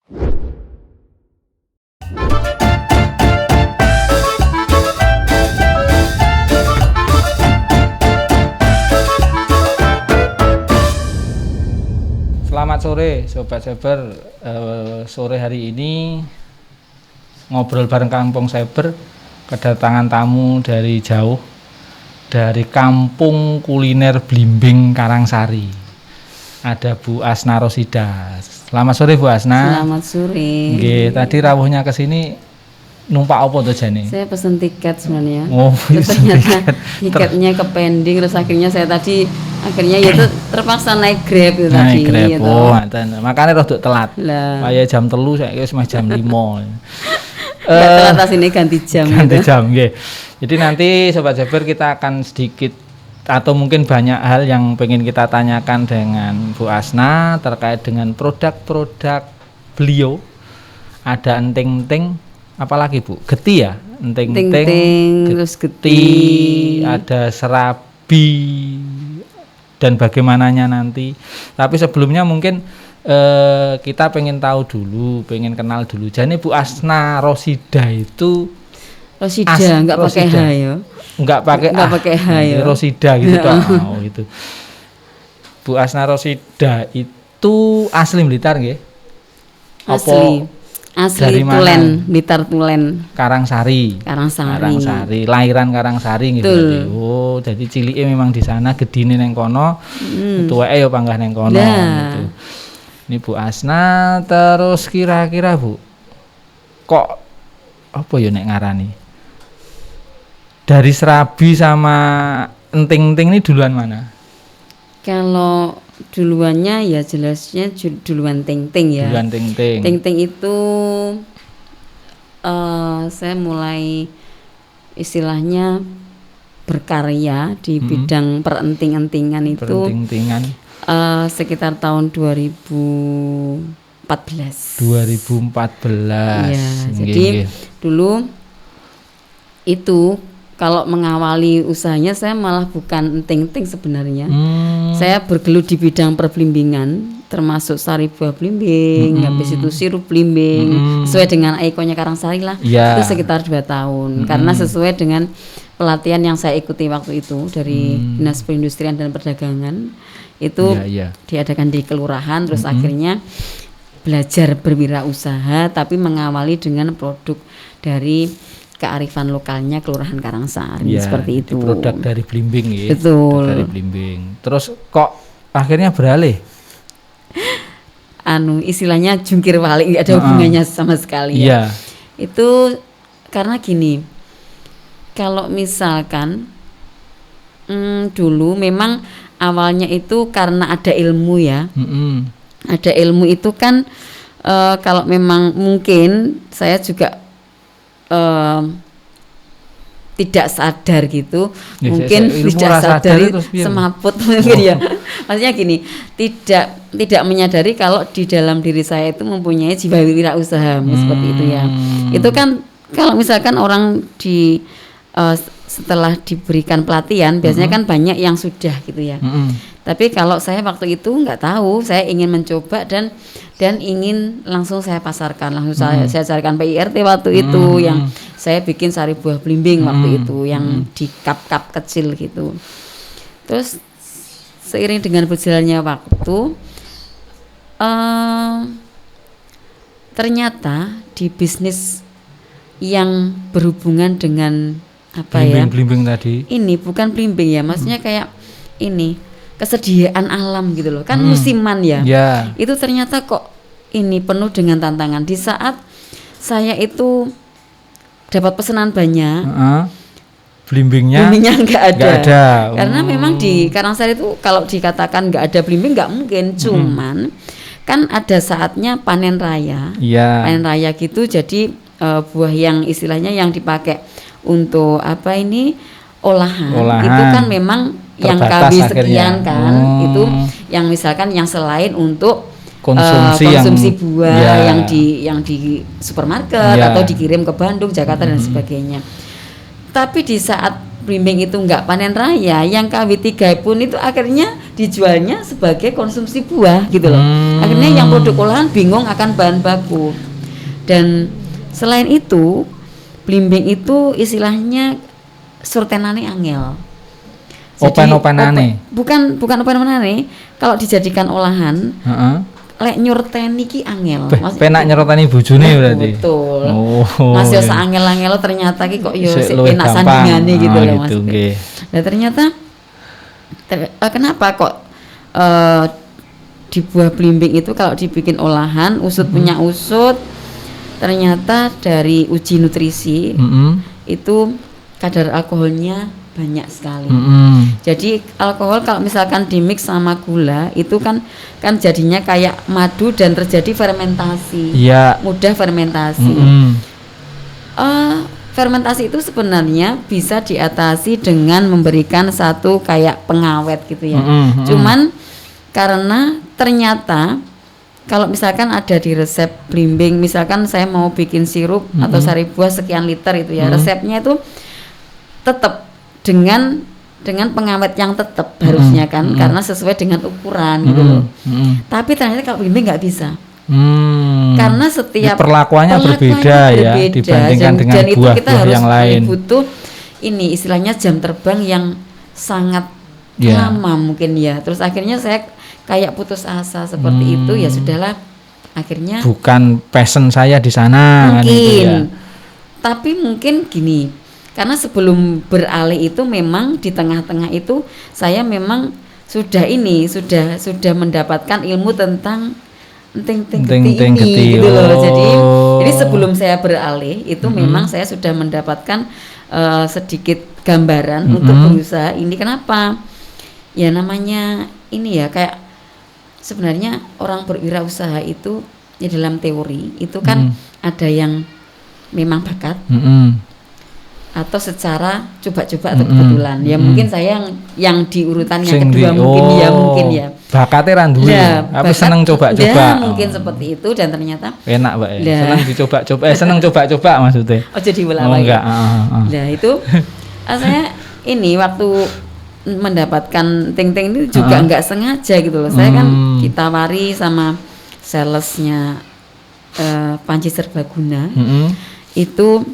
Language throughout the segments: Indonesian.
Selamat sore Sobat Cyber. Sore hari ini ngobrol bareng Kampung Cyber, kedatangan tamu dari jauh, dari Kampung Kuliner Blimbing Karangsari. Ada Bu Asna Rosida. Selamat sore Bu Asna. Selamat sore. Nggih, tadi rawuhnya ke sini numpak apa tuh jane? Saya pesen tiket sebenarnya. Oh, ternyata tiketnya ke pending, terus akhirnya saya tadi ya itu terpaksa naik Grab itu tadi. Naik Grab. Gitu. Oh, makanya rodok telat. Kayak jam 3 saya wis jam 5. Telat sini ganti jam. Ganti jam, nggih. Jadi nanti Sobat Cyber kita akan sedikit atau mungkin banyak hal yang pengen kita tanyakan dengan Bu Asna terkait dengan produk-produk beliau. Ada enting-enting, apalagi Bu? Geti ya? Enting-enting, terus geti, ada serabi dan bagaimananya nanti. Tapi sebelumnya mungkin kita pengen tahu dulu, pengen kenal dulu. Jadi Bu Asna Rosida itu Rosida, enggak pakai H ya. Enggak pakai H ya. Rosida gitu toh. Oh, gitu. Bu Asna Rosida itu asli Blitar nggih? Asli Tulen, Blitar Tulen. Karangsari. Lahiran Karangsari gitu. Oh, jadi cilike memang di sana, gedine neng kono, tuweke ya panggah neng kono gitu. Ini Bu Asna, terus kira-kira Bu, kok apa ya nek ngarani? Dari serabi sama enting-enting ini duluan mana? Kalau duluannya ya jelasnya duluan ting-ting ya. Duluan ting-ting. Ting-ting itu saya mulai istilahnya berkarya di bidang perenting-entingan itu. Perenting-entingan. Sekitar tahun 2014. 2014. Ya, jadi dulu itu kalau mengawali usahanya saya malah bukan enting-enting sebenarnya. Saya bergelut di bidang perblimbingan, termasuk sari buah blimbing, habis itu sirup blimbing, sesuai dengan ikonnya Karangsari lah. Itu sekitar 2 tahun. Karena sesuai dengan pelatihan yang saya ikuti waktu itu dari Dinas Perindustrian dan Perdagangan. Itu diadakan di kelurahan, terus akhirnya belajar berwirausaha tapi mengawali dengan produk dari kearifan lokalnya Kelurahan Karangsari, seperti itu. Produk dari blimbing ya. Betul. Dari blimbing. Terus kok akhirnya beralih? Istilahnya jungkir balik, nggak ada hubungannya sama sekali ya. Itu karena gini, kalau misalkan dulu memang awalnya itu karena ada ilmu ya. Ada ilmu itu kan kalau memang mungkin saya juga tidak sadar gitu, mungkin tidak sadar semaput mungkin ya. Maksudnya gini, tidak menyadari kalau di dalam diri saya itu mempunyai jiwa wirausaha seperti itu ya. Itu kan kalau misalkan orang setelah diberikan pelatihan biasanya kan banyak yang sudah gitu ya. Tapi kalau saya waktu itu nggak tahu, saya ingin mencoba dan ingin langsung saya pasarkan, langsung saya carikan PIRT waktu itu yang saya bikin sari buah blimbing waktu itu yang di cup-cup kecil gitu. Terus seiring dengan berjalannya waktu ternyata di bisnis yang berhubungan dengan blimbing tadi. Ini bukan blimbing ya, maksudnya kayak ini kesediaan alam gitu loh. Kan musiman ya. Itu ternyata kok ini penuh dengan tantangan. Di saat saya itu dapat pesanan banyak, blimbingnya nggak ada. Oh. Karena memang di Karangsari itu kalau dikatakan nggak ada blimbing nggak mungkin. Cuman kan ada saatnya panen raya. Panen raya gitu, jadi buah yang istilahnya yang dipakai untuk olahan. Itu kan memang yang KB sekian kan, itu yang misalkan yang selain untuk konsumsi buah yang di supermarket atau dikirim ke Bandung, Jakarta dan sebagainya. Tapi di saat blimbing itu enggak panen raya, yang KW3 pun itu akhirnya dijualnya sebagai konsumsi buah gitu loh. Akhirnya yang produk olahan bingung akan bahan baku. Dan selain itu, blimbing itu istilahnya surtenane angel. Open-openane. Bukan open-openane. Kalau dijadikan olahan, lek nyurteni ki angel. Penak nyurteni bojone berarti. Betul. Mas yo saangel-angel ternyata ki kok yo enak gampang. Sandingane gitu loh Mas. Nggih. Nah, ternyata kenapa kok di buah blimbing itu kalau dibikin olahan, usut punya usut, ternyata dari uji nutrisi itu kadar alkoholnya banyak sekali. Jadi alkohol kalau misalkan dimix sama gula itu kan jadinya kayak madu dan terjadi fermentasi. Iya. Mudah fermentasi. Fermentasi itu sebenarnya bisa diatasi dengan memberikan satu kayak pengawet gitu ya. Cuman karena ternyata kalau misalkan ada di resep blimbing, misalkan saya mau bikin sirup atau sari buah sekian liter itu ya, resepnya itu tetap dengan pengawet yang tetap harusnya kan, karena sesuai dengan ukuran gitu loh. Tapi ternyata kalau blimbing nggak bisa. Karena setiap perlakuannya berbeda ya dibandingkan dengan buah-buah yang lain. Butuh ini istilahnya jam terbang yang sangat lama mungkin ya. Terus akhirnya saya kayak putus asa seperti itu, ya sudahlah. Akhirnya bukan passion saya di sana mungkin. Kan itu ya. Tapi mungkin gini. Karena sebelum beralih itu memang di tengah-tengah itu saya memang sudah mendapatkan ilmu tentang enting-enting geti gitu loh. Jadi sebelum saya beralih itu memang saya sudah mendapatkan sedikit gambaran untuk berusaha ini. Kenapa? Ya namanya ini ya kayak sebenarnya orang berwirausaha itu ya dalam teori itu kan ada yang memang bakat atau secara coba-coba atau kebetulan. Ya mungkin saya yang di urutan yang kedua mungkin ya. Bakatnya ra duwe. Tapi seneng coba-coba. Ya, mungkin seperti itu dan ternyata enak, Mbak. Seneng dicoba-coba. Seneng coba-coba maksudnya. Oh, jadi ulang-ulang. Enggak, Nah, itu saya ini waktu mendapatkan ting-ting ini juga enggak sengaja gitu loh. Saya kan ditawari sama salesnya Panci Serbaguna. Itu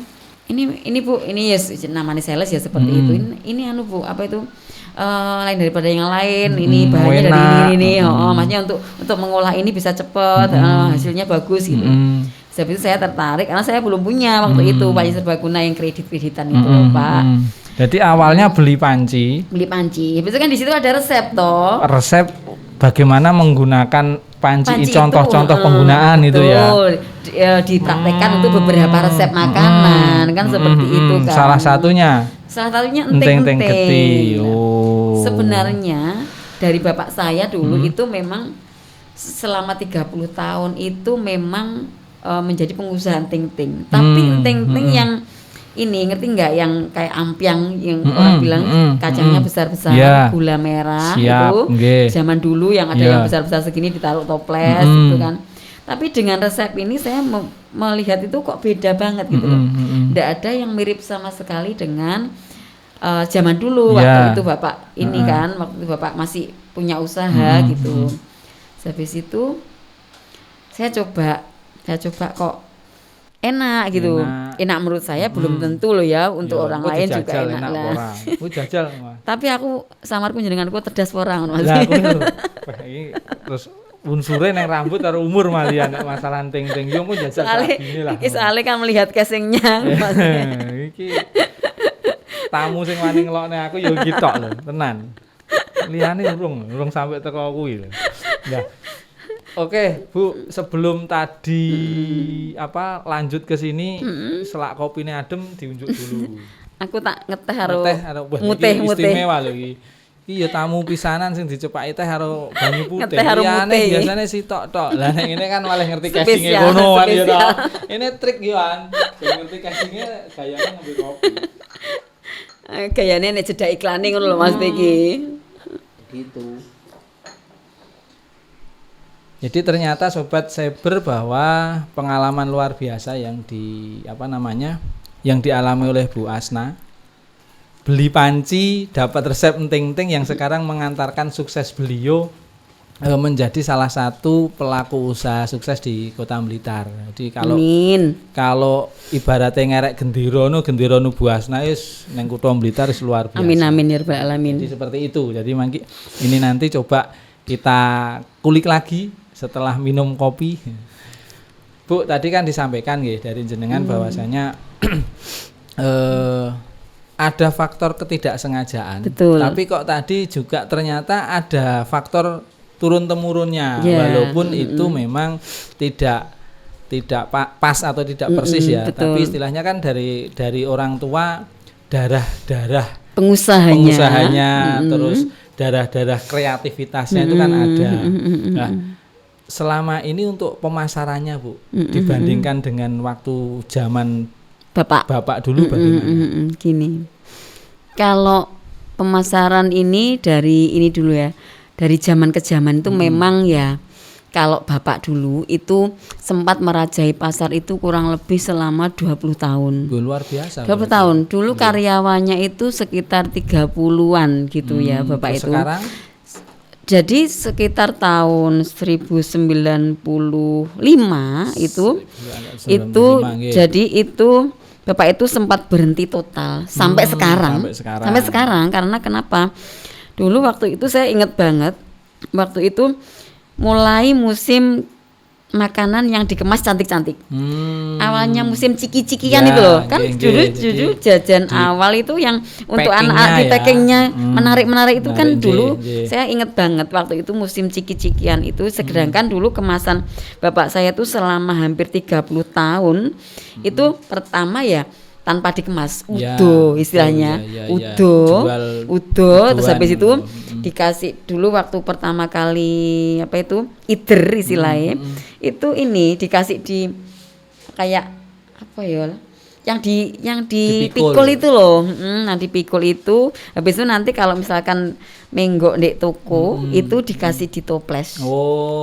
ini Bu, ini ya namanya sales ya seperti itu. Ini anu Bu, apa itu lain daripada yang lain. Ini bahannya dari ini. Maksudnya untuk mengolah ini bisa cepat, hasilnya bagus gitu. Sebab itu saya tertarik karena saya belum punya waktu itu Panci Serbaguna yang kredit-kreditan itu Pak. Jadi awalnya beli panci. Habis itu kan di situ ada resep toh. Resep bagaimana menggunakan panci contoh-contoh penggunaan itu ya. Dipraktekkan untuk beberapa resep makanan kan seperti itu kan. Salah satunya enting-enting. Sebenarnya dari bapak saya dulu itu memang selama 30 tahun itu memang menjadi pengusaha enting-enting. Tapi enting-enting yang ini ngerti nggak yang kayak ampiang yang orang bilang kacangnya besar-besar, gula merah itu zaman dulu yang ada yang besar-besar segini ditaruh toples gitu kan. Tapi dengan resep ini saya melihat itu kok beda banget gitu loh. Nggak ada yang mirip sama sekali dengan zaman dulu waktu itu bapak ini kan, waktu itu bapak masih punya usaha gitu. Habis itu saya coba kok enak gitu. Enak menurut saya belum tentu loh ya untuk orang lain juga enak lah. Jajal. Tapi aku samarku jenenganku cerdas orang Mas. Lah terus unsurnya neng rambut karo umur malian masalah ting-ting yo ku jajal gini lah. Iki soalnya kan melihat casingnya Mas. Iki tamu sing wani ngelokne aku yo gitok lho, tenan. Liyane urung sampai teko kuwi lho. Nah. Oke, Bu, sebelum tadi lanjut ke sini, selak kopine adem diunjuk dulu. Aku tak ngeteh karo mutih istimewa lho iki. Iki ya tamu pisanan sing dicepaki teh karo banyu putih. Liyane biasane sitok tok. Lah nek ngene kan malah ngerti casing-e ngono kan ya toh. Ini trik yo an. Sing ngerti casing-e gayane ngambil kopi. Gayane nek jedak iklane ngono lho Mas iki. Gitu. Jadi ternyata Sobat Cyber bahwa pengalaman luar biasa yang yang dialami oleh Bu Asna beli panci, dapat resep enting-enting yang sekarang mengantarkan sukses beliau menjadi salah satu pelaku usaha sukses di Kota Blitar. Jadi kalau ibaratnya ngerek gendera nu Bu Asna wis ning Kota Blitar wis luar biasa. Amin ya rabbal alamin. Jadi seperti itu. Jadi ini nanti coba kita kulik lagi setelah minum kopi. Bu, tadi kan disampaikan nggih dari jenengan bahwasanya ada faktor ketidaksengajaan. Betul. Tapi kok tadi juga ternyata ada faktor turun-temurunnya, walaupun itu memang tidak pas atau tidak persis ya, betul. Tapi istilahnya kan dari orang tua darah pengusahanya terus darah kreativitasnya itu kan ada. Nah, selama ini untuk pemasarannya Bu, dibandingkan dengan waktu zaman Bapak dulu bagaimana? Gini, kalau pemasaran ini dari ini dulu ya. Dari zaman ke zaman itu memang ya, kalau Bapak dulu itu sempat merajai pasar itu kurang lebih selama 20 tahun. Luar biasa. 20 tahun. Dulu karyawannya itu sekitar 30-an gitu ya Bapak itu. Sekarang? Jadi sekitar tahun 1095 itu jadi itu Bapak itu sempat berhenti total sampai sekarang. Sampai sekarang karena kenapa? Dulu waktu itu saya ingat banget, waktu itu mulai musim makanan yang dikemas cantik-cantik. Awalnya musim ciki-cikian itu loh, kan dulu jajan awal itu yang untuk anak-anak di packingnya menarik-menarik itu kan dulu. Saya ingat banget waktu itu musim ciki-cikian itu, sedangkan dulu kemasan bapak saya tuh selama hampir 30 tahun itu pertama ya tanpa dikemas, udo istilahnya, udo, terus habis itu dikasih dulu waktu pertama kali apa itu ider istilahnya, itu ini dikasih di kayak apa ya, yang dipikul itu loh, nanti pikul itu, habis itu nanti kalau misalkan menggok di toko itu dikasih di toples,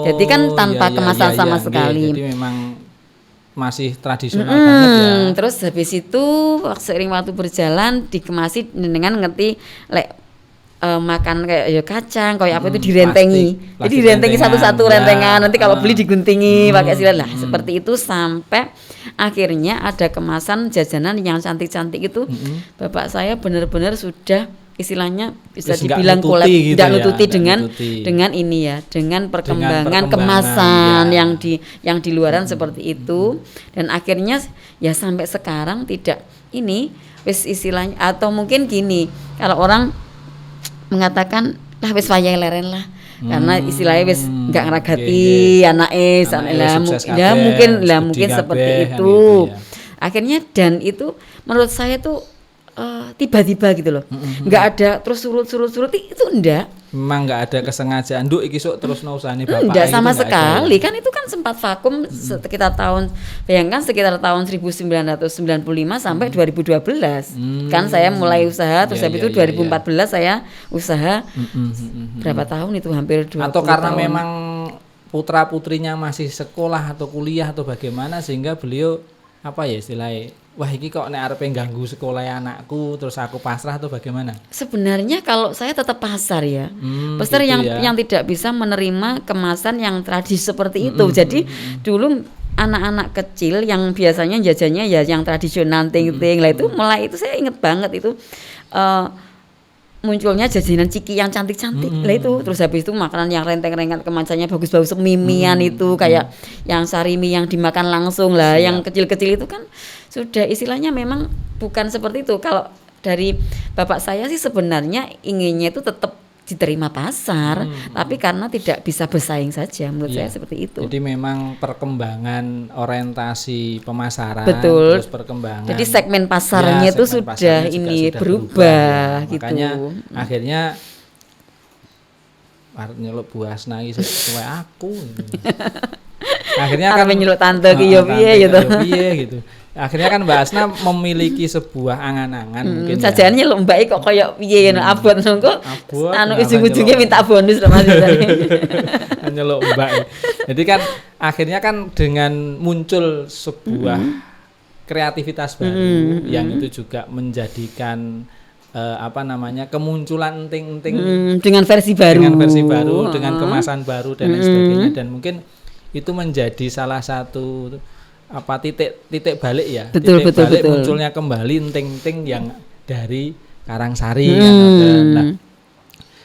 jadi kan tanpa kemasan sama sekali. Jadi memang masih tradisional banget ya. Terus habis itu seiring waktu berjalan dikemasi dengan ngerti makan kayak ya kacang kayak apa itu direntengi. Jadi direntengi satu-satu rentengan, nanti kalau beli diguntingi pakai silet lah. Seperti itu sampai akhirnya ada kemasan jajanan yang cantik-cantik itu. Bapak saya benar-benar sudah istilahnya bisa dibilang kolab gitu tidak nututi dengan ini ya, dengan perkembangan kemasan ya. yang di luaran seperti itu, dan akhirnya ya sampai sekarang tidak ini wis istilahnya, atau mungkin gini, kalau orang mengatakan lah wis wayahe leren lah, karena istilahnya wis enggak ngragati anake lah, mungkin seperti itu ya. Akhirnya dan itu menurut saya tuh tiba-tiba gitu loh, nggak ada terus surut itu enggak. Memang nggak ada kesengajaan, Nduk iki sok terus usahane bapak. Enggak sama sekali, kan itu kan sempat vakum sekitar tahun, bayangkan sekitar tahun 1995 sampai 2012. Kan saya mulai usaha, terus habis itu 2014 saya usaha. Berapa tahun itu, hampir 20 atau karena tahun. memang putra-putrinya masih sekolah atau kuliah atau bagaimana sehingga beliau apa ya istilahnya, wah ini kok nek arepe ganggu sekolah anakku terus aku pasrah atau bagaimana? Sebenarnya kalau saya tetap pasar ya, pasar gitu yang tidak bisa menerima kemasan yang tradisi seperti itu. Jadi dulu anak-anak kecil yang biasanya jajannya ya yang tradisional ting-ting lah itu, mulai itu saya ingat banget itu munculnya jajanan ciki yang cantik-cantik lah itu, terus habis itu makanan yang renteng-renteng kemasannya bagus-bagus, mimian itu kayak yang sarimi yang dimakan langsung lah. Yang kecil-kecil itu kan sudah istilahnya memang bukan seperti itu. Kalau dari bapak saya sih sebenarnya inginnya itu tetap diterima pasar, tapi karena tidak bisa bersaing saja, menurut saya seperti itu. Jadi memang perkembangan orientasi pemasaran, betul, terus perkembangan. Jadi segmen pasarnya itu sudah berubah gitu. Makanya akhirnya nyeluk Bu Asna iki sesuai aku. Akhirnya kan nyeluk tante ki yo piye gitu. Akhirnya kan Mbak Asna memiliki sebuah angan-angan mungkin sajane nyeluk mbake kok koyo piye ngono, abot nunggu anu ujung-ujungnya minta bonus lho Mas. Nyeluk mbak. Jadi kan akhirnya kan dengan muncul sebuah kreativitas baru yang itu juga menjadikan kemunculan enting-enting dengan versi baru, dengan kemasan baru dan lain sebagainya, dan mungkin itu menjadi salah satu titik balik ya. Betul. Munculnya kembali enting-enting yang dari Karangsari. Nah,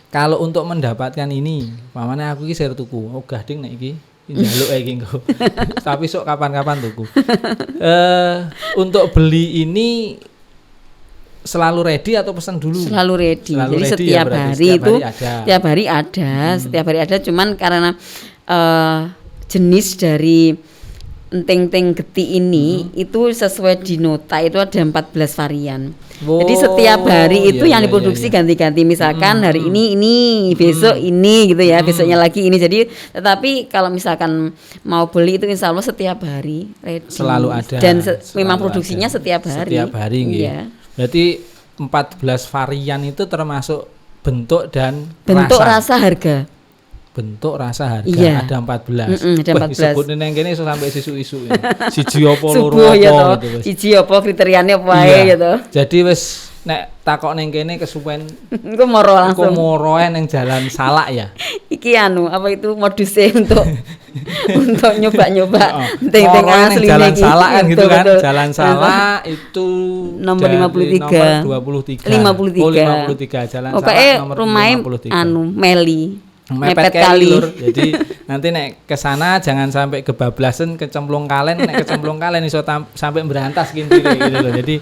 kalau untuk mendapatkan ini, pamane aku iki sir tuku. Oh gading nek iki njaluk iki engko. Tapi sok kapan-kapan tuku. Untuk beli ini selalu ready atau pesan dulu? Selalu ready. Jadi ready setiap ya, hari itu setiap hari ada, cuman karena jenis dari enting-enting geti ini itu sesuai di nota itu ada 14 varian. Jadi setiap hari itu yang diproduksi ganti-ganti. Misalkan hari ini, besok ini gitu ya, besoknya lagi ini. Jadi tetapi kalau misalkan mau beli itu insya Allah setiap hari ready. Selalu ada. Dan memang produksinya setiap hari. Setiap hari iya. Berarti 14 varian itu termasuk bentuk dan rasa harga. Bentuk rasa harga ada 14. Ada 14. Disebutin yang gini sampai isu-isu. Siji apa loro apa gitu. Siji apa kriteriane apa ae gitu. Jadi wis nek takok ning kene kesuwen engko moro langsung. Engko moroe ning Jalan Salak ya. Iki apa itu modusnya untuk nyoba-nyoba enting-enting asli Jalan Salak kan gitu kan. Jalan Salak itu nomor 53. Nomor 23. 53. Oh 53 Jalan Salak nomor 53. Meli. Mepet kali lur. Jadi nanti nek kesana jangan sampai kebablasan kecemplung kalen, nek kecemplung kalen iso sampai berantas gitu loh. Jadi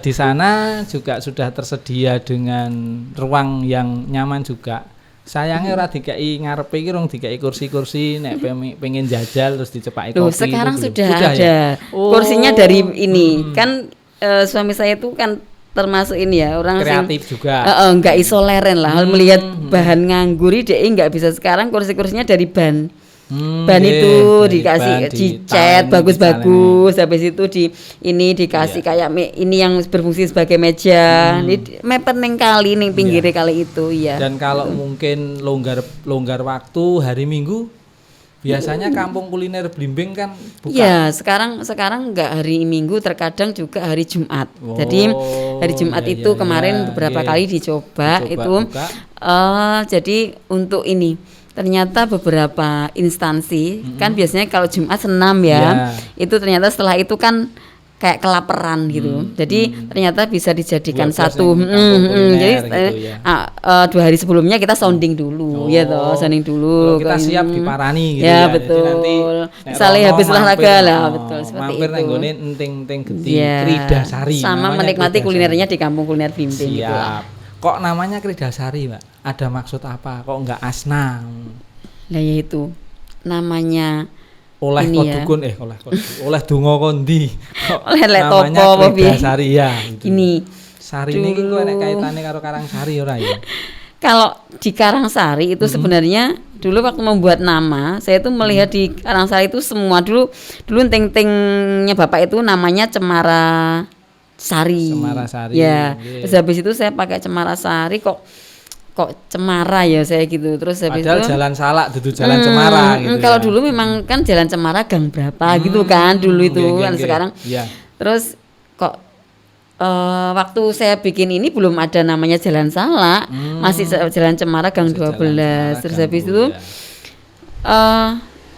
di sana juga sudah tersedia dengan ruang yang nyaman juga. Sayangnya ora dikai ngarepe iki rung dikai kursi-kursi nek pengen jajal terus dicepaki kopi. Sekarang sudah ada. Ya? Kursinya dari ini. Kan suami saya itu kan termasuk ini ya orang kreatif juga. Enggak isoleren lah. Melihat bahan ngangguri dia enggak bisa sekarang kursi-kursinya dari ban. Ban itu dikasih dicat bagus-bagus, habis itu dikasih kayak ini yang berfungsi sebagai meja. Ini mepet ning kali ning pinggire kali itu ya. Dan kalau mungkin longgar waktu hari Minggu biasanya kampung kuliner Blimbing kan buka. Iya, sekarang enggak hari Minggu, terkadang juga hari Jumat. Jadi hari Jumat itu kemarin beberapa kali dicoba itu jadi untuk ini ternyata beberapa instansi kan biasanya kalau Jumat senam ya. Itu ternyata setelah itu kan kayak kelaparan gitu. Jadi ternyata bisa dijadikan satu. Jadi gitu ya. 2 hari sebelumnya kita sounding dulu sounding dulu. Kita siap diparani gitu ya. Betul. Jadi nanti misalnya habis olahraga lah, betul seperti mampir itu. Mampir nggone enting-enting geti Kridasari. Sama menikmati kulinernya di kampung kuliner Blimbing gitu lah. Kok namanya Kridasari, Mbak? Ada maksud apa? Kok enggak Asna? Lah ya itu. Namanya oleh kodukun oleh donga kondi oleh lek topo apa piye Sari ya gitu. Ini Sari niki ku enek kaitane karo Karangsari ora ya? Kalau di Karangsari itu sebenarnya dulu waktu membuat nama saya tuh melihat di Karangsari itu semua dulu enting-entingnya Bapak itu namanya Cemara Sari. Ya. Terus habis itu saya pakai Cemara Sari kok Cemara ya saya gitu. Terus habis padahal itu Jalan Salak dudu Jalan Cemara gitu. Kalau dulu memang kan Jalan Cemara gang berapa gitu kan dulu itu kan sekarang. Terus kok waktu saya bikin ini belum ada namanya Jalan Salak, masih Jalan Cemara gang 12. Terus habis itu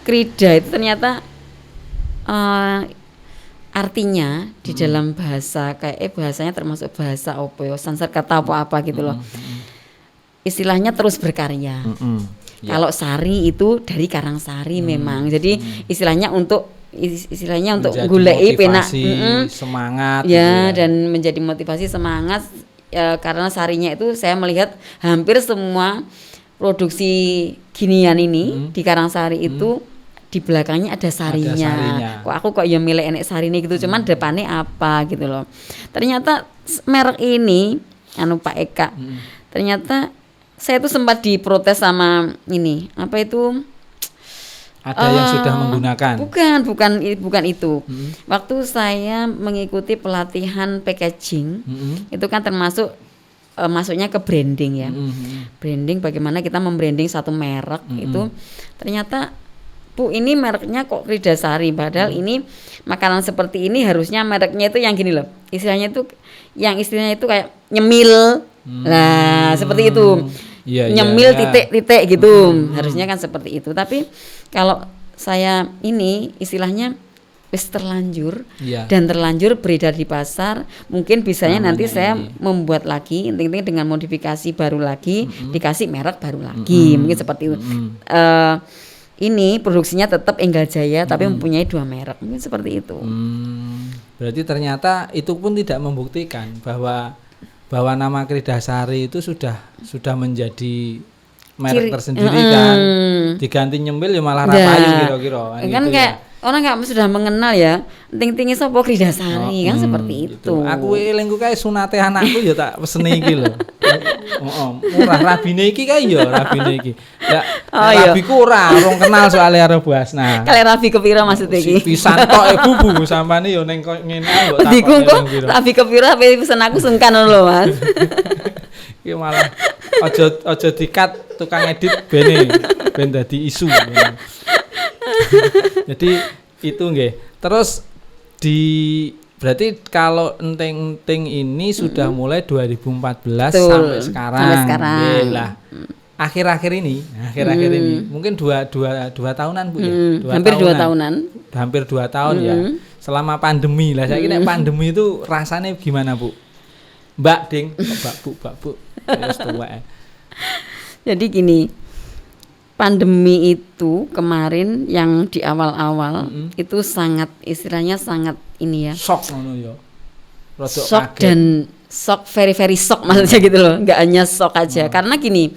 Krida itu ternyata artinya di dalam bahasa kayak bahasanya termasuk bahasa opo ya Sanskerta apa gitu loh. Istilahnya terus berkarya. Kalau Sari itu dari Karangsari memang. Jadi istilahnya untuk goleki penak semangat ya, dan menjadi motivasi semangat karena Sarinya itu saya melihat hampir semua produksi ginian ini di Karangsari itu di belakangnya ada sarinya. Kok ya milih enek sarine gitu, cuman depannya apa gitu loh. Ternyata merek ini Pak Eka. Ternyata saya tuh sempat diprotes sama ini apa itu ada yang sudah menggunakan bukan itu. Waktu saya mengikuti pelatihan packaging itu kan termasuk masuknya ke branding ya. Branding bagaimana kita membranding satu merek itu ternyata Bu ini mereknya kok Ridasari, padahal ini makanan seperti ini harusnya mereknya itu yang gini loh, istilahnya itu kayak nyemil, lah seperti itu, nyemil titik gitu, harusnya kan seperti itu. Tapi kalau saya ini istilahnya wis terlanjur dan terlanjur beredar di pasar, mungkin bisanya nanti saya membuat lagi intinya dengan modifikasi baru lagi, dikasih merek baru lagi, mungkin seperti itu. Ini produksinya tetap Enggal Jaya tapi mempunyai 2 merek, mungkin seperti itu. Berarti ternyata itu pun tidak membuktikan bahwa nama Ridasari itu sudah menjadi merek tersendiri kan, diganti nyemil ya malah rapayu kira-kira kan gitu kayak orang nggak sudah mengenal ya, ting-tingi sapa Ridasari kan seperti itu. Gitu. Aku elingku kae sunate anakku ya tak peseni iki lho. Murah rabine iki kae ya rabine iki. Ya rabiku ora kenal soalnya karo Bu Asna. Kale rabi kepira maksud iki? Pisan tok Bu sampane ya ning ngene kok tak. Diku kok rabi kepira pesen aku sungkan lho Mas. Iki malah aja dikat tukang edit ben dadi isu. Jadi itu nggih. Terus berarti kalau enting-enting ini sudah mulai 2014 sampai sekarang. Lah. Akhir-akhir ini mungkin dua tahunan Bu ya. Hampir 2 tahunan. Hampir 2 tahun ya. Selama pandemi lah. Saya kira pandemi itu rasanya gimana Bu? Mbak Ding, Mbak Bu. Jadi gini. Pandemi itu kemarin yang di awal-awal itu sangat istilahnya sangat ini ya. Shock ngono ya. Shock dan shock very shock maksudnya gitu loh. Enggak hanya shock aja. Karena gini.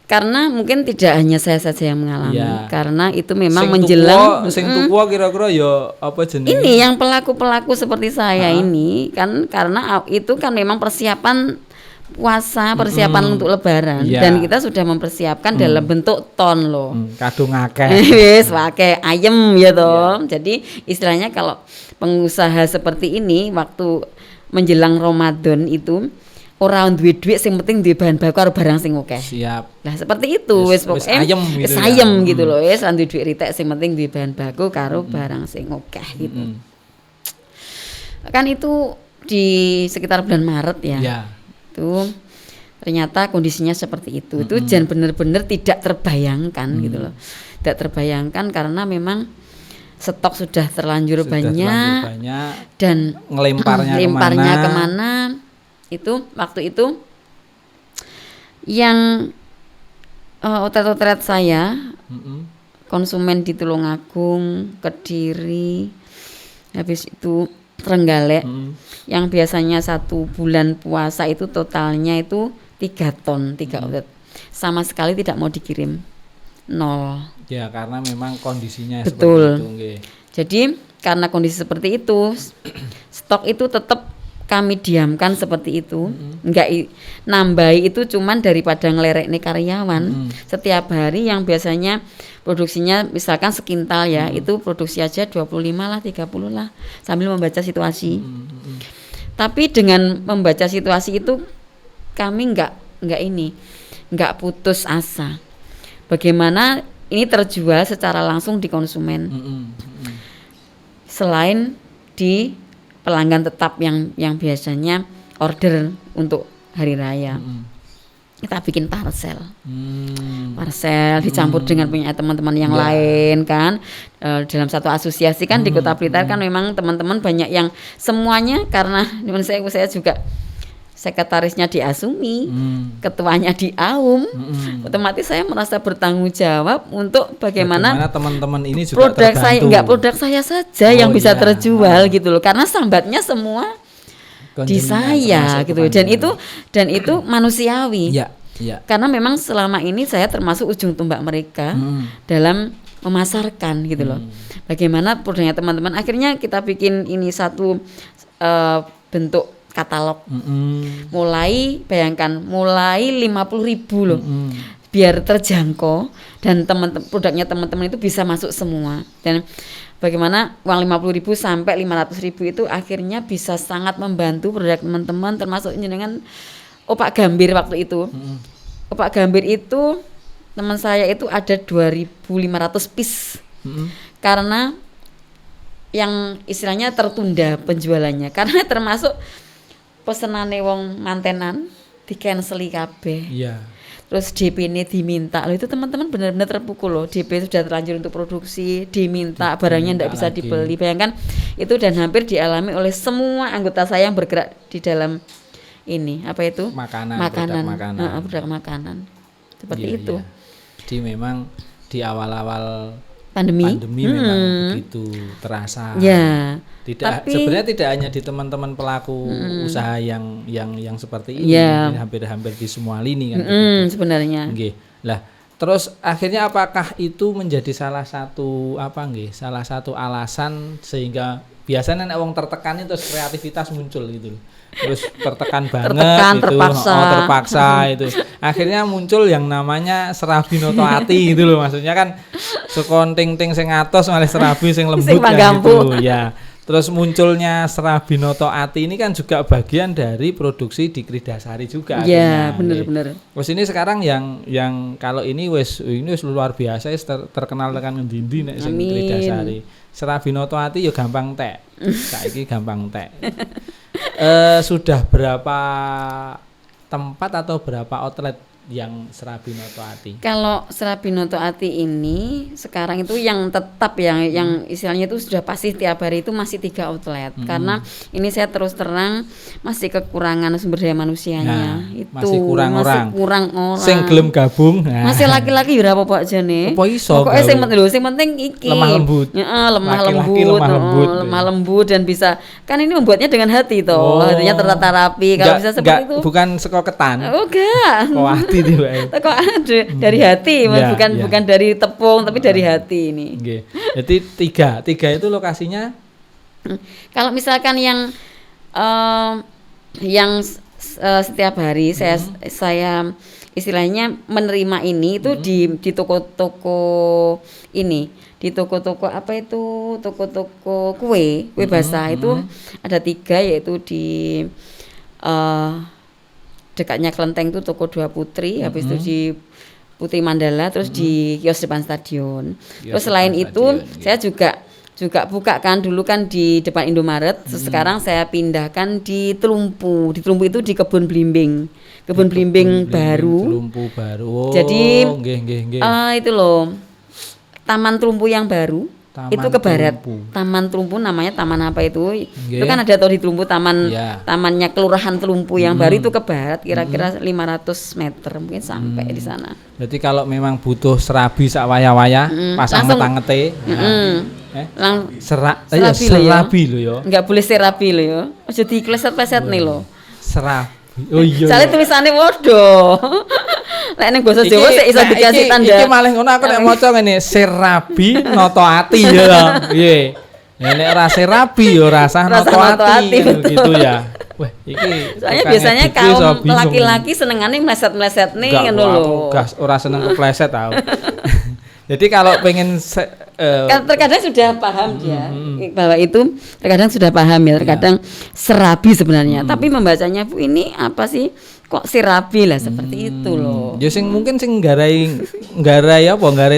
Karena mungkin tidak hanya saya saja yang mengalami. Karena itu memang menjelang sing tuwa kira-kira ya apa jenenge? Ini yang pelaku-pelaku seperti saya ini kan karena itu kan memang persiapan puasa, persiapan untuk lebaran dan kita sudah mempersiapkan dalam bentuk ton loh. Kadung akeh. Wis pakai ayem ya toh. Jadi istilahnya kalau pengusaha seperti ini waktu menjelang Ramadan itu ora duwe dhuwit sing penting duwe bahan baku karo barang sing akeh. Siap. Lah seperti itu wis pokoke wis ayem gitu loh. Wis duwe dhuwit ritek sing penting duwe bahan baku karo barang sing akeh gitu. Kan itu di sekitar bulan Maret ya. Itu ternyata kondisinya seperti itu. Itu jangan benar-benar tidak terbayangkan gitu loh. Tidak terbayangkan karena memang stok sudah terlanjur banyak dan ngelemparnya kemana itu waktu itu yang outlet saya konsumen di Tulungagung, Kediri, habis itu Trenggalek yang biasanya 1 bulan puasa itu totalnya itu 3 ton 3 outlet sama sekali tidak mau dikirim, 0 ya karena memang kondisinya betul seperti itu. Jadi karena kondisi seperti itu stok itu tetap kami diamkan seperti itu, enggak nambahi itu cuman daripada ngelerek nih karyawan setiap hari yang biasanya produksinya misalkan sekintal ya, itu produksi aja 25 lah 30 lah sambil membaca situasi. Tapi dengan membaca situasi itu kami enggak putus asa. Bagaimana ini terjual secara langsung di konsumen. Selain di pelanggan tetap yang biasanya order untuk hari raya. Kita bikin parcel dicampur dengan punya teman-teman yang lain kan, dalam satu asosiasi kan di Kota Blitar kan memang teman-teman banyak yang semuanya karena saya juga sekretarisnya di Asumi, ketuanya di Aum, otomatis saya merasa bertanggung jawab untuk bagaimana teman-teman ini juga produk terbantu. Saya enggak produk saya saja yang bisa terjual gitu loh, karena sambatnya semua di saya gitu dan itu manusiawi karena memang selama ini saya termasuk ujung tombak mereka dalam memasarkan gitu loh. Bagaimana produknya teman-teman, akhirnya kita bikin ini satu bentuk katalog. Mulai 50.000 loh. Biar terjangkau dan produknya teman-teman itu bisa masuk semua. Dan bagaimana uang 50.000 sampai 500.000 itu akhirnya bisa sangat membantu produk teman-teman, termasuk dengan Opak Gambir waktu itu. Opak Gambir itu teman saya itu ada 2.500 piece. Karena yang istilahnya tertunda penjualannya karena termasuk pesenane wong mantenan di-canceli kabeh. Iya. Terus DP-nya diminta. Loh, itu teman-teman benar-benar terpukul loh. DP sudah terlanjur untuk produksi, diminta, barangnya tidak bisa dibeli. Bayangkan itu, dan hampir dialami oleh semua anggota saya yang bergerak di dalam ini, apa itu? Produk makanan. Seperti itu. Iya. Jadi memang di awal-awal pandemi memang begitu terasa. Ya. Sebenarnya tidak hanya di teman-teman pelaku usaha yang seperti ini, hampir di semua lini kan. Sebenarnya. Nggih. Lah, terus akhirnya apakah itu menjadi salah satu alasan sehingga biasanya nek wong tertekan itu kreativitas muncul gitu loh. Terus tertekan banget terpaksa itu. Akhirnya muncul yang namanya serabi noto ati gitu loh. Maksudnya kan sukon ting-ting sing atos malah serabi sing lembut kan gitu ya. Terus munculnya serabi noto ati ini kan juga bagian dari produksi di Kridasari juga. Iya, benar. Wes ini sekarang yang kalau ini wis luar biasa, terkenal tekan ngendi-endi nek sing Kridasari. Serabi noto ati ya gampang tek. Saiki gampang tek. Sudah berapa tempat atau berapa outlet yang Serabi Noto Ati? Kalau Serabi Noto Ati ini sekarang itu yang tetap yang istilahnya itu sudah pasti tiap hari itu masih 3 outlet. Karena ini saya terus terang masih kekurangan sumber daya manusianya. Itu masih kurang orang. Sing gelem gabung. Masih laki-laki ya apa Pak jane? Apa iso? Pokoke sing penting iki. Lemah lembut. Lemah lembut dan bisa kan ini membuatnya dengan hati toh. Hatinya tertata rapi. Kalau bisa seperti itu. Bukan sekoketan. Enggak. Kok dari hati, bukan dari tepung tapi dari hati ini. Okay. Jadi tiga itu lokasinya. Kalau misalkan yang setiap hari saya istilahnya menerima ini itu di toko-toko ini, di toko-toko apa itu, toko-toko kue basah itu ada 3, yaitu di dekatnya Klenteng itu toko 2 Putri, habis itu di Putri Mandala, terus di kios depan stadion. Terus selain itu saya juga buka kan dulu kan di depan Indomaret, sekarang saya pindahkan di Telumpu. Di Telumpu itu di Kebun Blimbing baru. Telumpu baru. Jadi itu loh. Taman Telumpu yang baru. Itu ke barat. Taman Telumpu namanya taman apa itu? Itu kan ada di Telumpu tamannya Kelurahan Telumpu yang baru itu ke barat kira-kira 500 meter mungkin sampai di sana. Berarti kalau memang butuh serabi sak waya-waya pasang metangete. Serabi lho ya. Enggak boleh serabi lho ya. Aja dikleset-kleset nih lho. Serabi. Oh iya. Soalnya tulisannya wodo. Nek ning basa Jawa sik iso dikasih tanda. Iki malah ngono aku nek maca ngene Serabi Noto Ati ya. Piye? Ya nek ora Serabi ya rasa Noto Ati gitu ya. Wah, iki soalnya biasanya kaum laki-laki senengane meleset-meleset nih ngono lho. Gas ora seneng kepleset tau. Jadi kalau pengen terkadang sudah paham dia bahwa itu terkadang sudah paham ya, terkadang serabi sebenarnya, tapi membacanya Bu ini apa sih kok sirabi lah seperti itu loh. Ya sing mungkin sing nggarai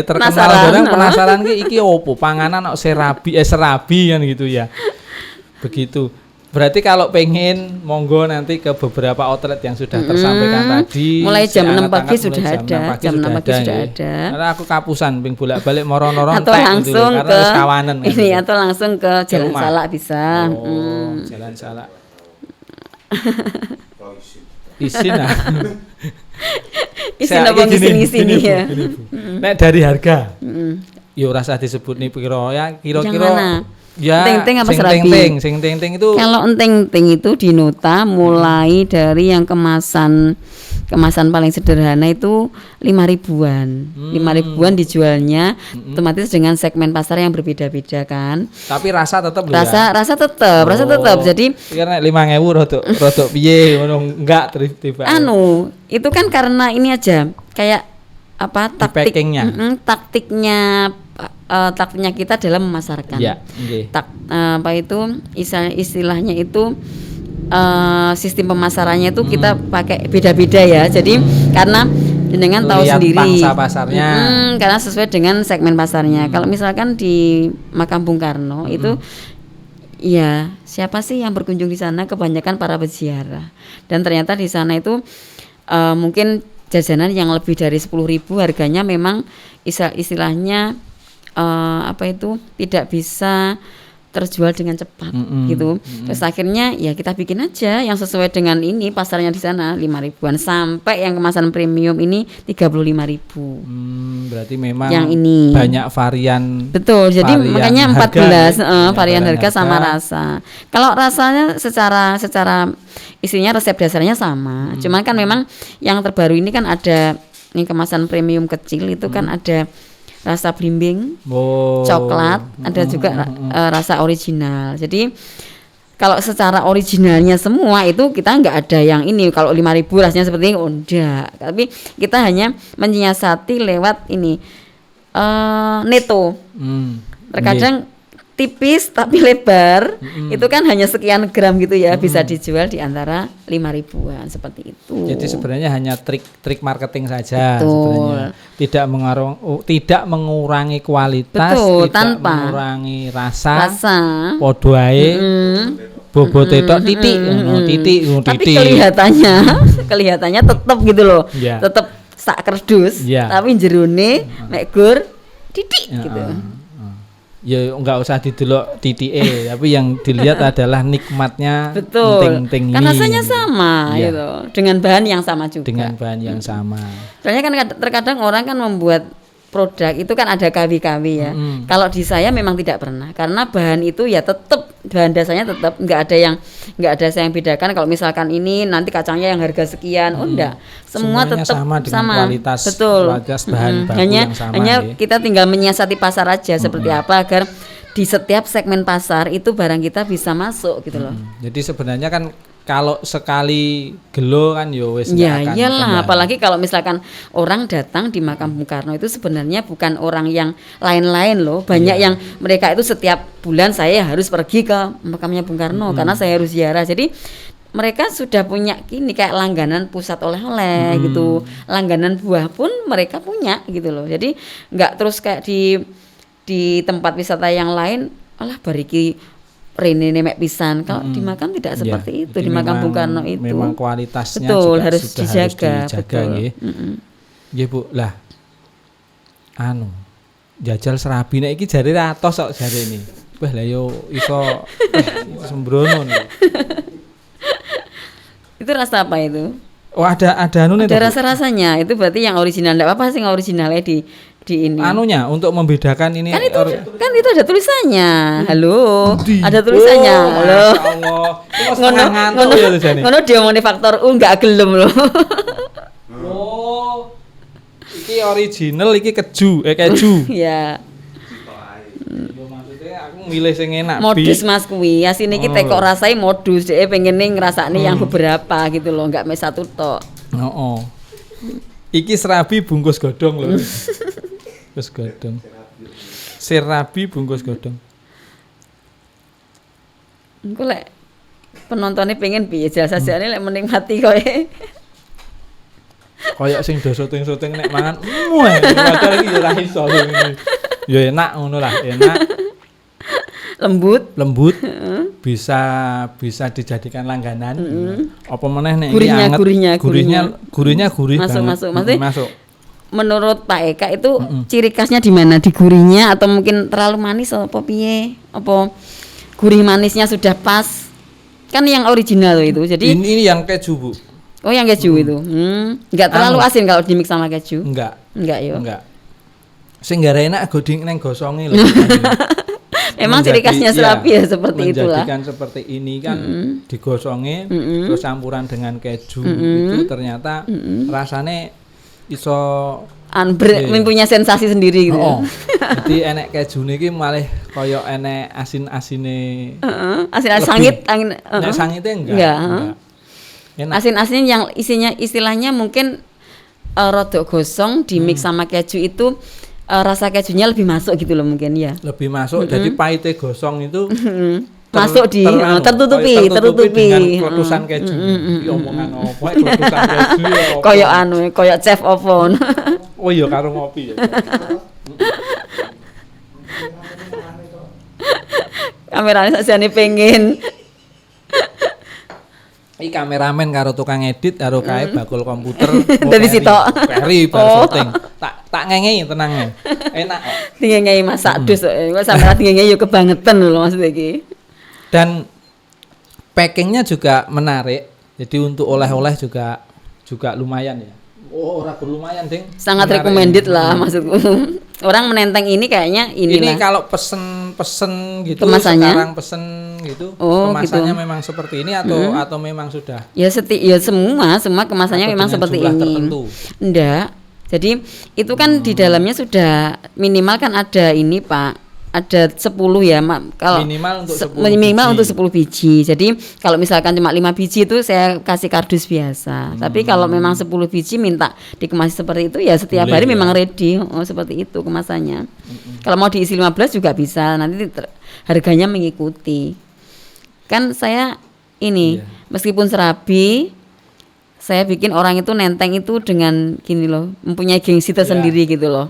terkenal barang penasaran iki opo panganan kok serabi kan gitu ya. Begitu. Berarti kalau pengen monggo nanti ke beberapa outlet yang sudah tersampaikan tadi. Mulai jam 6 pagi sudah ada. Jam 6 pagi sudah ada. Karena aku kapusan ping bolak-balik moro-norong atau langsung gitu, ke kawanan ini atau langsung ke Jalan Salak bisa. Jalan Salak. Isin ah. Isin apa sini ya. Nek dari harga. Yo rasa disebut nih kira-kira ya, enteng-enteng apa serabi? Sing enteng itu. Kalau enteng-enteng itu di nota mulai dari yang kemasan paling sederhana itu 5.000-an. 5.000-an dijualnya otomatis dengan segmen pasar yang berbeda-beda kan. Tapi rasa tetap rasa tetap. Jadi karena 5.000 rodok piye ngono enggak tiba. Itu kan karena ini aja kayak apa taktiknya kita dalam memasarkan. Apa itu istilahnya itu sistem pemasarannya itu kita pakai beda-beda ya. Jadi karena Jenengan tahu sendiri pangsa pasarnya. Karena sesuai dengan segmen pasarnya. Kalau misalkan di Makam Bung Karno itu ya siapa sih yang berkunjung di sana? Kebanyakan para peziarah. Dan ternyata di sana itu mungkin jajanan yang lebih dari 10.000 harganya memang istilahnya tidak bisa terjual dengan cepat gitu. Terus akhirnya ya kita bikin aja yang sesuai dengan ini pasarnya di sana 5.000-an sampai yang kemasan premium ini 35.000. Berarti memang yang ini banyak varian. Betul. Jadi makanya 14 varian harga sama harga. rasa. Kalau rasanya secara isinya resep dasarnya sama. Cuman kan memang yang terbaru ini kan ada ini kemasan premium kecil itu kan ada rasa blimbing, coklat, ada juga rasa original. Jadi kalau secara originalnya semua itu kita nggak ada yang ini. Kalau 5.000 rasanya seperti ini, enggak. Tapi kita hanya menyiasati lewat ini neto. Terkadang tipis tapi lebar, itu kan hanya sekian gram gitu ya, bisa dijual di antara 5.000-an seperti itu. Jadi sebenarnya hanya trik marketing saja. Sebenarnya tidak mengurangi kualitas, tidak mengurangi rasa. Podo ae bobote tok titik. Tapi kelihatannya tetap gitu loh. Tetap sak kerdus, tapi jerone mek gur titik gitu. Ya enggak usah didelok titike, tapi yang dilihat adalah nikmatnya. Betul. Kan rasanya sama gitu, dengan bahan yang sama juga. Dengan bahan yang sama. Soalnya kan terkadang orang kan membuat produk itu kan ada kawi-kawi ya. Kalau di saya memang tidak pernah, karena bahan itu ya tetap bahan dasarnya tetap, nggak ada saya yang bedakan. Kalau misalkan ini nanti kacangnya yang harga sekian, enggak. Semua tetap sama. Kualitas, betul. Kualitas bahan baku yang sama. Hanya kita tinggal menyiasati pasar aja seperti apa agar di setiap segmen pasar itu barang kita bisa masuk gitu loh. Jadi sebenarnya kan kalau sekali gelo kan ya wis ya iyalah, apalagi kalau misalkan orang datang di Makam Bung Karno itu sebenarnya bukan orang yang lain-lain loh. Banyak yang mereka itu setiap bulan saya harus pergi ke makamnya Bung Karno karena saya harus ziarah. Jadi mereka sudah punya gini kayak langganan pusat oleh-oleh gitu. Langganan buah pun mereka punya gitu loh. Jadi enggak terus kayak di tempat wisata yang lain, alah bariki rene nemek pisan. Kalau di makam tidak seperti itu. Di Makam Bung Karno itu memang kualitasnya betul, juga harus sudah dijaga, betul. Nggih Bu, lah jajal serabi nek iki jare ra tos kok jare ini. Wah lah yo iso sembrono nih. Itu rasa apa itu? Oh ada anu nih. Ada rasa-rasanya. Itu berarti yang original. Enggak apa-apa sih yang originalnya di ini. Anunya untuk membedakan ini kan itu ada tulisannya. Halo. Ada tulisannya. Halo. Masyaallah. Ngono dia mau faktor enggak gelem loh. Oh. Iki original, iki keju. Iya. Maksudnya aku milih sing enak. Modus Mas kuwi. Asine iki tekok rasai modus. Dhek pengen ngrasakne yang beberapa gitu loh, enggak mes satu tok. Heeh. Iki serabi bungkus godhong lho. Bungkus godhong. Serabi bungkus godhong. Engko lek penontonnya pengen piye jasane lek menikmati kowe. Kayak sing do syuting-syuting nek mangan, padahal iki ora iso ngene. Ya enak ngono lah, enak. Lembut. Bisa dijadikan langganan. Apa meneh nek iki anget. Gurihnya gurih banget. Masuk. Menurut Pak Eka itu ciri khasnya di mana? Di gurihnya atau mungkin terlalu manis apa piye? Apa gurih manisnya sudah pas? Kan yang original itu. Jadi ini yang keju, Bu. Oh, yang keju itu. Enggak terlalu asin kalau di mix sama keju. Enggak yo. Enggak. Sing gara enak godhing neng gosonge lho. Emang ciri khasnya serabi ya seperti itulah. Menjadikan seperti ini kan digosonge terus campuran dengan keju itu ternyata rasane iso mempunyai sensasi sendiri gitu. Jadi enek kejune iki malah kaya enek asin-asine. Asin sangit angin. Nek sangite enggak. Asin-asin yang istilahnya mungkin rada gosong di mix sama keju itu rasa kejunya lebih masuk gitu loh mungkin ya. Lebih masuk, jadi pahitnya gosong itu masuk di tertutupi dengan kletusan keju. Omongan opo kletusan keju ya. Koyo chef oven. Oh iya karo ngopi ya. Kamerane sakjane pengen. Iki kameramen karo tukang edit karo kae bakul komputer. Dari sitok. Peri bar syuting. Tak ngengei tenang ya. Enak kok. Ngengei masak dus kok sampeyan ngengei yo kebangetan lho maksud iki. Dan packingnya juga menarik. Jadi untuk oleh-oleh juga lumayan ya. Oh, ora lumayan, Ding. Sangat recommended lah maksudku. Orang menenteng ini kayaknya inilah. Ini kalau pesen gitu kemasannya? Sekarang pesen gitu. Kemasannya gitu. Memang seperti ini atau memang sudah? Ya semua kemasannya memang seperti ini. Tertentu. Enggak. Jadi itu kan di dalamnya sudah minimal kan ada ini, Pak. Ada 10 ya, kalau minimal untuk 10 biji. Jadi kalau misalkan cuma 5 biji itu saya kasih kardus biasa. Tapi kalau memang 10 biji minta dikemas seperti itu ya setiap hari memang ready. Seperti itu kemasannya. Kalau mau diisi 15 juga bisa. Nanti harganya mengikuti. Kan saya ini meskipun serabi saya bikin orang itu nenteng itu dengan gini loh, mempunyai gengsi tersendiri gitu loh.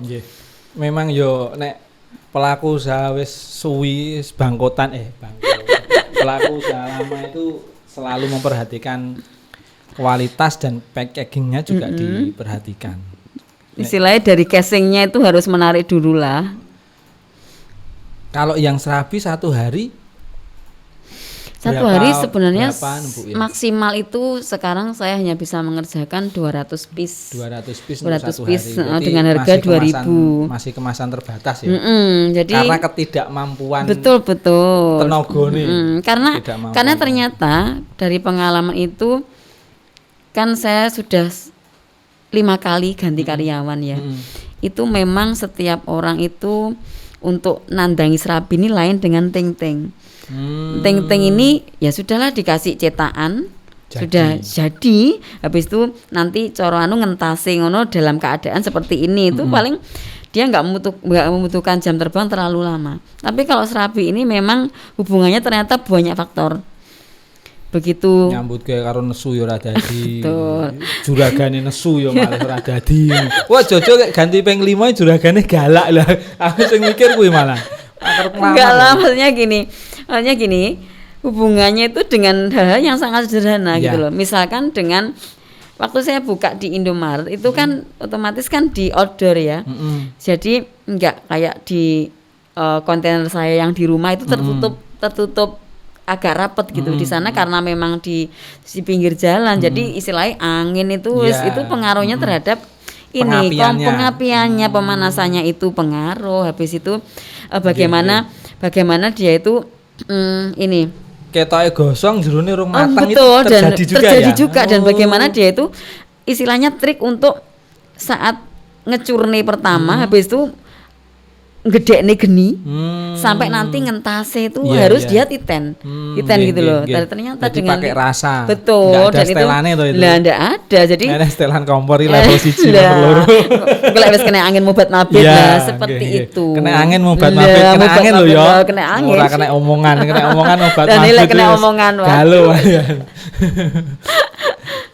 Memang yo nek pelaku usaha wis suwi bangkotan pelaku usaha lama itu selalu memperhatikan kualitas dan packagingnya juga diperhatikan. Istilahnya dari casingnya itu harus menarik dulu lah. Kalau yang serabi satu hari sebenarnya maksimal itu sekarang saya hanya bisa mengerjakan 200 piece dengan harga 2.000. Masih kemasan terbatas ya. Jadi karena ketidakmampuan betul tenagane. Karena ternyata dari pengalaman itu kan saya sudah 5 kali ganti karyawan ya. Itu memang setiap orang itu untuk nandangi serabi ini lain dengan ting-ting. Ting-ting ini ya sudahlah dikasih cetakan sudah jadi, habis itu nanti coro ngentasi ngono dalam keadaan seperti ini itu paling dia nggak membutuhkan jam terbang terlalu lama. Tapi kalau serabi ini memang hubungannya ternyata banyak faktor. Begitu nyambut kayak karo nesu ya ora dadi. Juragane nesu ya malah ora dadi. Wah Jojo ganti ping 5 juragane galak lah. Aku sing mikir kuwi malah. Enggak lah, maksudnya gini, hubungannya itu dengan hal-hal yang sangat sederhana gitu loh. Misalkan dengan waktu saya buka di Indomaret itu kan otomatis kan di outdoor ya. Jadi enggak kayak di kontainer saya yang di rumah itu tertutup agak rapet gitu. Di sana karena memang di pinggir jalan. Jadi istilahnya angin itu itu pengaruhnya terhadap ini pengapiannya, pemanasannya itu pengaruh. Habis itu bagaimana dia itu ini ketoke gosong jerone rung mateng itu terjadi juga dan bagaimana dia itu istilahnya trik untuk saat ngecurne pertama habis itu gedekne geni sampai nanti ngentase itu harus dia titen gitu loh. Ternyata jadi dengan pakai rasa. Betul, dan setelane itu. Lah ndak ada. Jadi ada setelan kompor level 1 level 2. Kalau wis kena angin mobat mabit lah seperti itu. Kena angin mobat mabit, kena angin lho ya. Kena angin. Ora kena omongan mobat dan mabit. Dan kena omongan wae. Halo.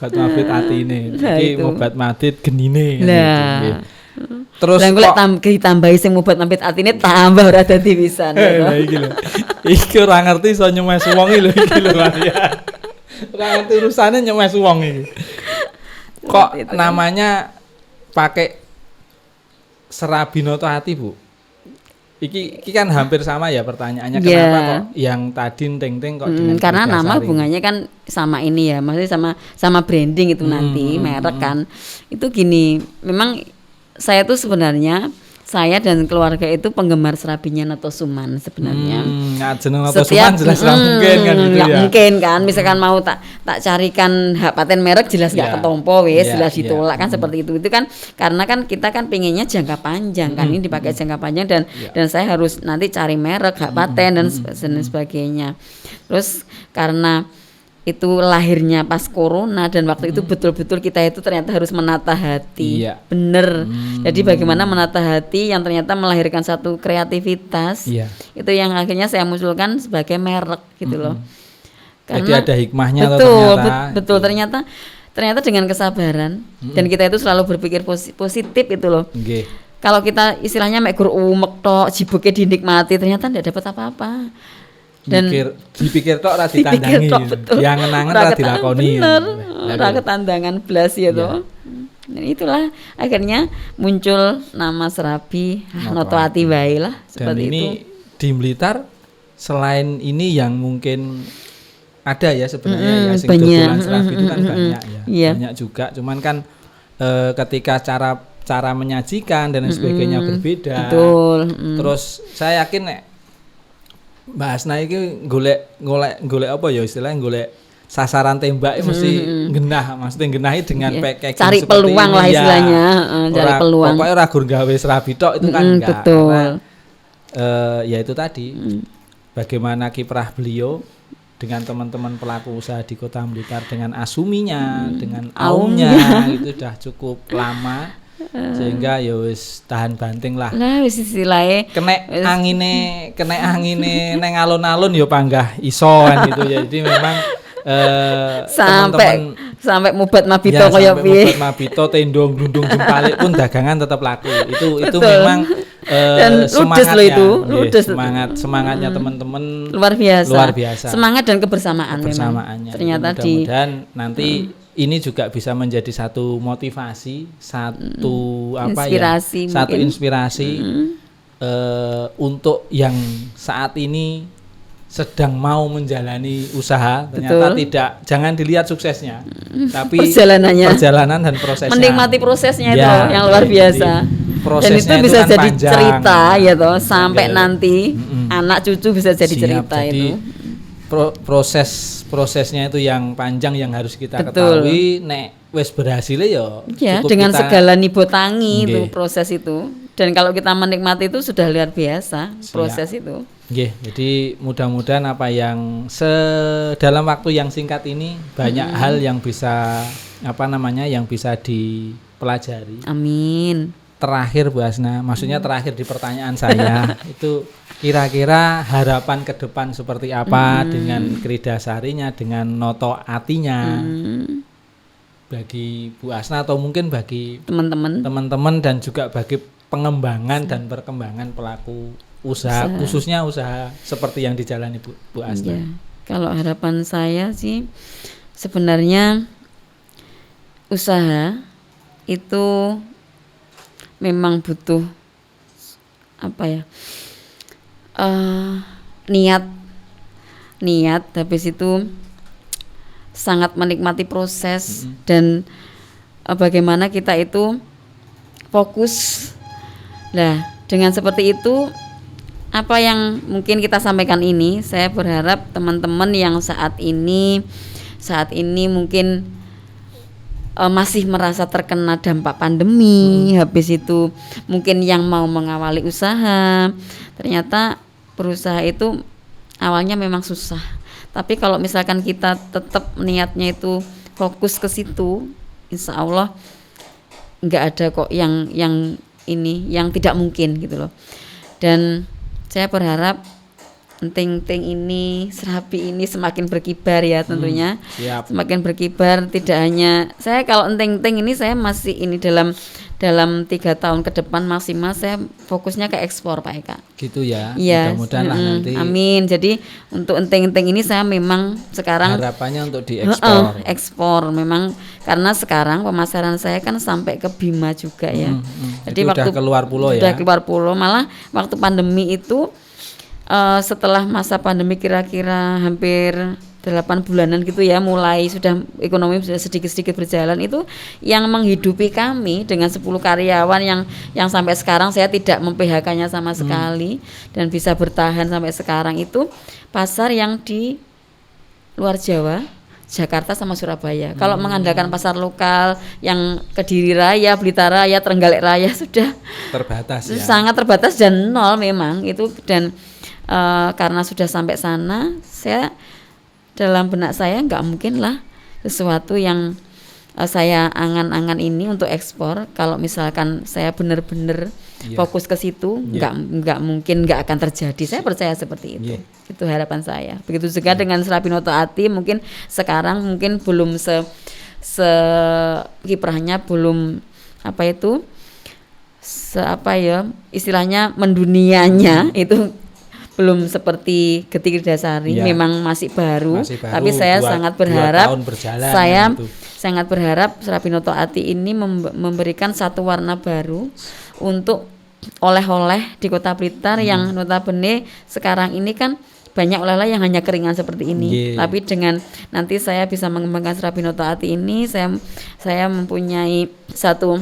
Mobat mabit atine. Iki mobat mabit genine gitu. Terus kok ditambahi sing mobat mabit atine tambah ora dadi pisan. Iki lho. Iki ora ngerti iso nyemes wong iki lho iki lho ya. Ora ngerti urusane nyemes wong iki. Kok namanya pakai serabi noto hati, Bu? Iki kan hampir sama ya pertanyaannya, kenapa kok yang tadi ting-ting kok dengan karena nama hubungannya kan sama ini ya, maksudnya sama branding itu nanti merek kan. Itu gini, memang saya tuh sebenarnya saya dan keluarga itu penggemar serabinya Noto Suman sebenarnya. Jeneng Noto Suman jelas mungkin kan gitu ya. Mungkin kan, misalkan mau tak carikan hak paten merek jelas nggak ketompo wes, jelas ditolak kan seperti itu. Itu kan karena kan kita kan pengennya jangka panjang kan, ini dipakai jangka panjang dan saya harus nanti cari merek hak paten dan sebagainya. Terus karena itu lahirnya pas corona dan waktu itu betul-betul kita itu ternyata harus menata hati. Iya. Bener. Jadi bagaimana menata hati yang ternyata melahirkan satu kreativitas. Iya. Itu yang akhirnya saya munculkan sebagai merek gitu loh. Jadi ada hikmahnya betul, ternyata. Betul, ternyata dengan kesabaran dan kita itu selalu berpikir positif itu loh. Okay. Kalau kita istilahnya mek gur umek tok, jibuke dinikmati, ternyata ndak dapat apa-apa. Dan dipikir tok ora ditandangi. Yang ngenangan ora dilakoni. Bener. Ora ketandangan blas ya toh. Dan itulah akhirnya muncul nama Serabi Noto Ati wae lah seperti dan ini itu. Di Blitar selain ini yang mungkin ada ya sebenarnya ya sing dodolan Serabi itu kan banyak ya. Iya. Banyak juga cuman kan ketika cara menyajikan dan sebagainya berbeda. Betul. Terus saya yakin nek Mbak Asna iki golek apa ya istilahnya golek sasaran tembak mesti genah, maksudnya genahi dengan packaging cari seperti peluang ini, lah istilahnya, cari peluang. Pokoknya ora gur gawe Serabi tok itu kan enggak. Betul. Karena, ya itu tadi bagaimana kiprah beliau dengan teman-teman pelaku usaha di Kota Blitar dengan asuminya, dengan aumnya itu sudah cukup lama. Sehingga ya wis tahan banting lah. Lah wis istilahnya kena angine neng alun-alun ya panggah iso kan gitu ya. Jadi memang sampai mubat mabito ya, kaya piye. Mubat mabito tendong glundung jempalik pun dagangan tetap laku. Itu memang dan ludes semangatnya teman-teman luar biasa. Semangat dan kebersamaannya. Ternyata mudah-mudahan nanti ini juga bisa menjadi satu motivasi, satu inspirasi untuk yang saat ini sedang mau menjalani usaha. Ternyata jangan dilihat suksesnya, tapi perjalanan dan prosesnya. Menikmati prosesnya itu yang luar biasa. Dan itu bisa kan jadi panjang, cerita ya toh sampai nanti anak cucu bisa jadi cerita jadi, itu. Prosesnya itu yang panjang yang harus kita ketahui. Nek wes berhasil ya dengan segala nibotangi itu proses itu. Dan kalau kita menikmati itu sudah luar biasa proses itu. Jadi mudah-mudahan apa yang dalam waktu yang singkat ini banyak hal yang bisa yang bisa dipelajari. Amin. Terakhir Bu Asna, maksudnya terakhir di pertanyaan saya itu kira-kira harapan ke depan seperti apa dengan Krida Sarinya, dengan Noto Atinya bagi Bu Asna atau mungkin bagi teman-teman dan juga bagi pengembangan dan perkembangan pelaku usaha khususnya usaha seperti yang dijalani Bu Asna. Kalau harapan saya sih sebenarnya usaha itu memang butuh niat habis itu sangat menikmati proses dan bagaimana kita itu fokus. Nah, dengan seperti itu apa yang mungkin kita sampaikan ini, saya berharap teman-teman yang saat ini mungkin masih merasa terkena dampak pandemi, habis itu mungkin yang mau mengawali usaha, ternyata berusaha itu awalnya memang susah. Tapi kalau misalkan kita tetap niatnya itu fokus ke situ, insya Allah nggak ada kok yang tidak mungkin gitu loh. Dan saya berharap Enting-enting ini, Serabi ini semakin berkibar ya tentunya. Semakin berkibar, tidak hanya saya kalau enting-enting ini saya masih ini dalam 3 tahun ke depan maksimal saya fokusnya ke ekspor Pak Eka. Gitu ya. Iya. Mudah-mudahan lah nanti. Amin. Jadi untuk enting-enting ini saya memang sekarang harapannya untuk diekspor. Ekspor memang karena sekarang pemasaran saya kan sampai ke Bima juga ya. Jadi waktu udah keluar pulau ya. Sudah keluar pulau, malah waktu pandemi itu setelah masa pandemi kira-kira hampir 8 bulanan gitu ya, mulai sudah ekonomi sudah sedikit-sedikit berjalan, itu yang menghidupi kami dengan 10 karyawan yang sampai sekarang saya tidak mem-PHK-nya sama sekali dan bisa bertahan sampai sekarang itu pasar yang di luar Jawa, Jakarta sama Surabaya. Kalau mengandalkan pasar lokal yang Kediri Raya, Blitar Raya, Trenggalek Raya sudah terbatas ya. Sangat terbatas dan nol memang itu. Dan karena sudah sampai sana, saya dalam benak saya nggak mungkin lah sesuatu yang saya angan-angan ini untuk ekspor. Kalau misalkan saya benar-benar fokus ke situ, nggak mungkin, nggak akan terjadi. Saya percaya seperti itu. Itu harapan saya. Begitu juga dengan Serabi Noto Ati, mungkin sekarang mungkin belum kiprahnya belum istilahnya mendunianya itu belum seperti Getih Kiridasari, memang masih baru, tapi saya sangat berharap sangat berharap Serabi Noto Ati ini memberikan satu warna baru untuk oleh-oleh di Kota Blitar yang notabene sekarang ini kan banyak oleh-oleh yang hanya keringan seperti ini. Tapi dengan nanti saya bisa mengembangkan Serabi Noto Ati ini, saya mempunyai satu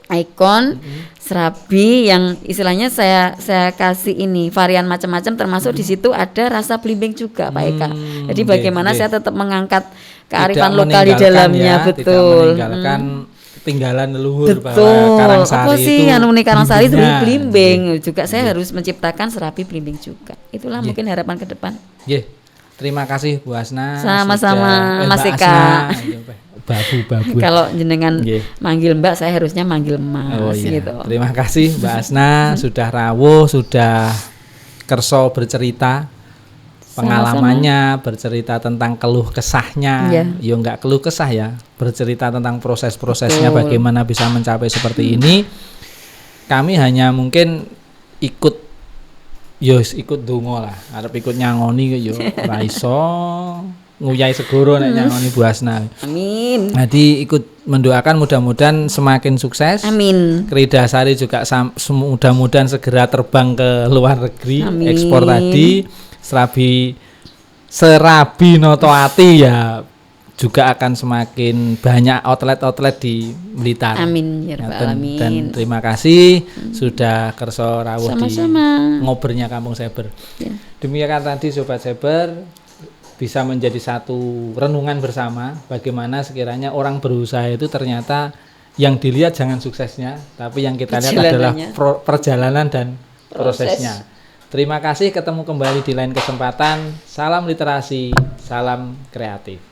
ikon serabi yang istilahnya saya kasih ini varian macam-macam, termasuk di situ ada rasa blimbing juga, Pak Eka. Jadi bagaimana saya tetap mengangkat kearifan lokal di dalamnya, betul. Tidak meninggalkan tinggalan leluhur bahwa Karangsari apa sih Karangsari itu blimbing juga. Saya harus menciptakan serabi blimbing juga. Itulah mungkin harapan ke depan. Terima kasih Bu Asna. Sama-sama Mas Eka. Babu. Kalau jenengan manggil Mbak, saya harusnya manggil Mas gitu. Terima kasih Mbak Asna sudah rawuh, sudah kerso bercerita pengalamannya, bercerita tentang keluh kesahnya. Ya enggak keluh kesah ya, bercerita tentang proses-prosesnya bagaimana bisa mencapai seperti ini. Kami hanya mungkin ikut donga lah, arep ikut nyangoni yo ora iso. Nguyai segoro nek nyangoni Bu Asna. Amin. Jadi ikut mendoakan mudah-mudahan semakin sukses. Amin. Kiridasari juga mudah-mudahan segera terbang ke luar negeri. Amin. Ekspor tadi Serabi Noto Ati ya juga akan semakin banyak outlet di Blitar. Amin ya rabbal alamin. Dan terima kasih sudah kerso rawuh di ngobrolnya Kampung Seber. Demikian tadi Sobat Seber, bisa menjadi satu renungan bersama bagaimana sekiranya orang berusaha itu ternyata yang dilihat jangan suksesnya, tapi yang kita lihat adalah perjalanan dan prosesnya. Terima kasih, ketemu kembali di lain kesempatan. Salam literasi, salam kreatif.